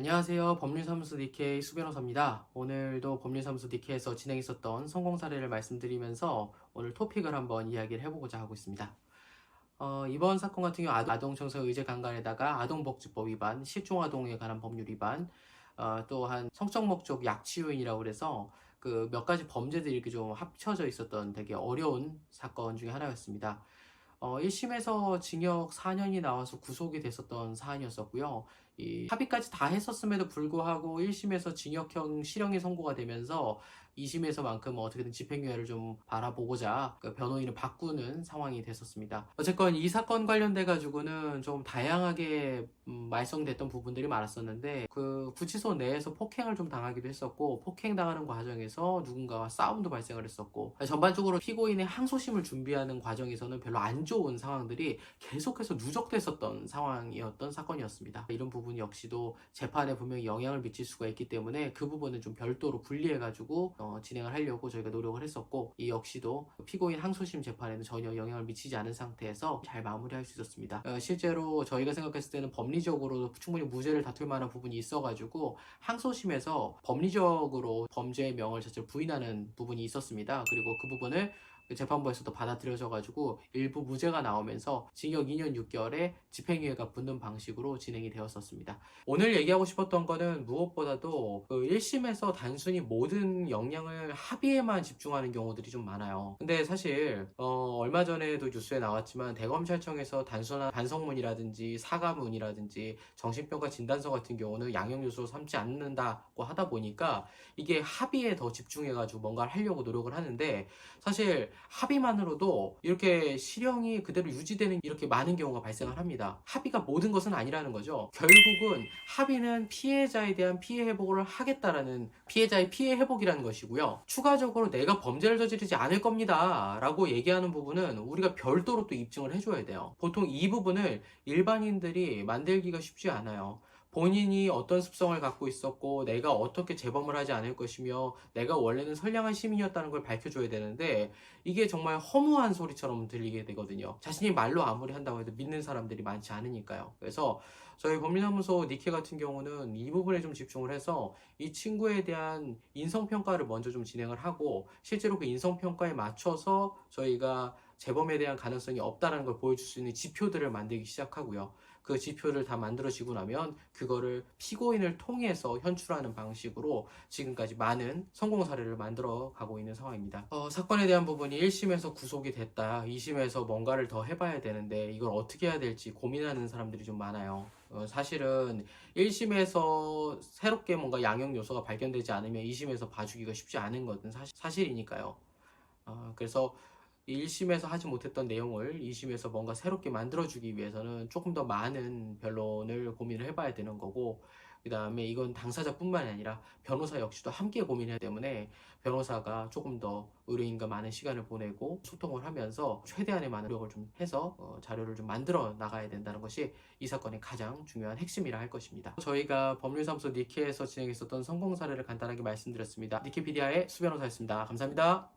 안녕하세요. 법률사무소 DK 수변호사입니다. 오늘도 법률사무소 DK에서 진행했었던 성공 사례를 말씀드리면서 오늘 토픽을 한번 이야기를 해보고자 하고 있습니다. 이번 사건 같은 경우 아동청소 의제 강간에다가 아동복지법 위반, 실종아동에 관한 법률 위반, 또한 성적 목적 약취요인이라고 그래서 그 몇 가지 범죄들이 이렇게 좀 합쳐져 있었던 되게 어려운 사건 중에 하나였습니다. 1심에서 징역 4년이 나와서 구속이 됐었던 사안이었었고요. 이 합의까지 다 했었음에도 불구하고 1심에서 징역형 실형이 선고가 되면서 2심에서만큼 어떻게든 집행유예를 좀 바라보고자 그 변호인을 바꾸는 상황이 됐었습니다. 어쨌건 이 사건 관련돼 가지고는 좀 다양하게 말썽됐던 부분들이 많았었는데 그 구치소 내에서 폭행을 좀 당하기도 했었고, 폭행당하는 과정에서 누군가와 싸움도 발생을 했었고, 전반적으로 피고인의 항소심을 준비하는 과정에서는 별로 안 좋은 상황들이 계속해서 누적됐었던 상황이었던 사건이었습니다. 이런 부분 역시도 재판에 분명히 영향을 미칠 수가 있기 때문에 그 부분은 좀 별도로 분리해가지고 진행을 하려고 저희가 노력을 했었고, 이 역시도 피고인 항소심 재판에는 전혀 영향을 미치지 않은 상태에서 잘 마무리할 수 있었습니다. 실제로 저희가 생각했을 때는 법리적으로 충분히 무죄를 다툴 만한 부분이 있어가지고 항소심에서 법리적으로 범죄의 명을 자체를 부인하는 부분이 있었습니다. 그리고 그 부분을 재판부에서도 받아들여져가지고 일부 무죄가 나오면서 징역 2년 6개월에 집행유예가 붙는 방식으로 진행이 되었었습니다. 오늘 얘기하고 싶었던 거는 무엇보다도 그 1심에서 단순히 모든 역량을 합의에만 집중하는 경우들이 좀 많아요. 근데 사실 얼마 전에도 뉴스에 나왔지만 대검찰청에서 단순한 반성문이라든지 사과문이라든지 정신병가 진단서 같은 경우는 양형요소로 삼지 않는다고 하다 보니까 이게 합의에 더 집중해가지고 뭔가를 하려고 노력을 하는데, 사실 합의만으로도 이렇게 실형이 그대로 유지되는 이렇게 많은 경우가 발생을 합니다. 합의가 모든 것은 아니라는 거죠. 결국은 합의는 피해자에 대한 피해 회복을 하겠다라는, 피해자의 피해 회복이라는 것이고요. 추가적으로 내가 범죄를 저지르지 않을 겁니다 라고 얘기하는 부분은 우리가 별도로 또 입증을 해줘야 돼요. 보통 이 부분을 일반인들이 만들기가 쉽지 않아요. 본인이 어떤 습성을 갖고 있었고 내가 어떻게 재범을 하지 않을 것이며 내가 원래는 선량한 시민이었다는 걸 밝혀줘야 되는데, 이게 정말 허무한 소리처럼 들리게 되거든요. 자신이 말로 아무리 한다고 해도 믿는 사람들이 많지 않으니까요. 그래서 저희 법률사무소 니케 같은 경우는 이 부분에 좀 집중을 해서 이 친구에 대한 인성평가를 먼저 좀 진행을 하고, 실제로 그 인성평가에 맞춰서 저희가 재범에 대한 가능성이 없다는 걸 보여줄 수 있는 지표들을 만들기 시작하고요. 그 지표를 다 만들어지고 나면 그거를 피고인을 통해서 현출하는 방식으로 지금까지 많은 성공 사례를 만들어 가고 있는 상황입니다. 사건에 대한 부분이 1심에서 구속이 됐다, 2심에서 뭔가를 더 해봐야 되는데 이걸 어떻게 해야 될지 고민하는 사람들이 좀 많아요. 사실은 1심에서 새롭게 뭔가 양형 요소가 발견되지 않으면 2심에서 봐주기가 쉽지 않은 것은 사실이니까요. 그래서 1심에서 하지 못했던 내용을 2심에서 뭔가 새롭게 만들어주기 위해서는 조금 더 많은 변론을 고민을 해봐야 되는 거고, 그 다음에 이건 당사자뿐만이 아니라 변호사 역시도 함께 고민해야 되기 때문에 변호사가 조금 더 의뢰인과 많은 시간을 보내고 소통을 하면서 최대한의 많은 노력을 좀 해서 자료를 좀 만들어 나가야 된다는 것이 이 사건의 가장 중요한 핵심이라 할 것입니다. 저희가 법률사무소 니케에서 진행했었던 성공 사례를 간단하게 말씀드렸습니다. 니케피디아의 수변호사였습니다. 감사합니다.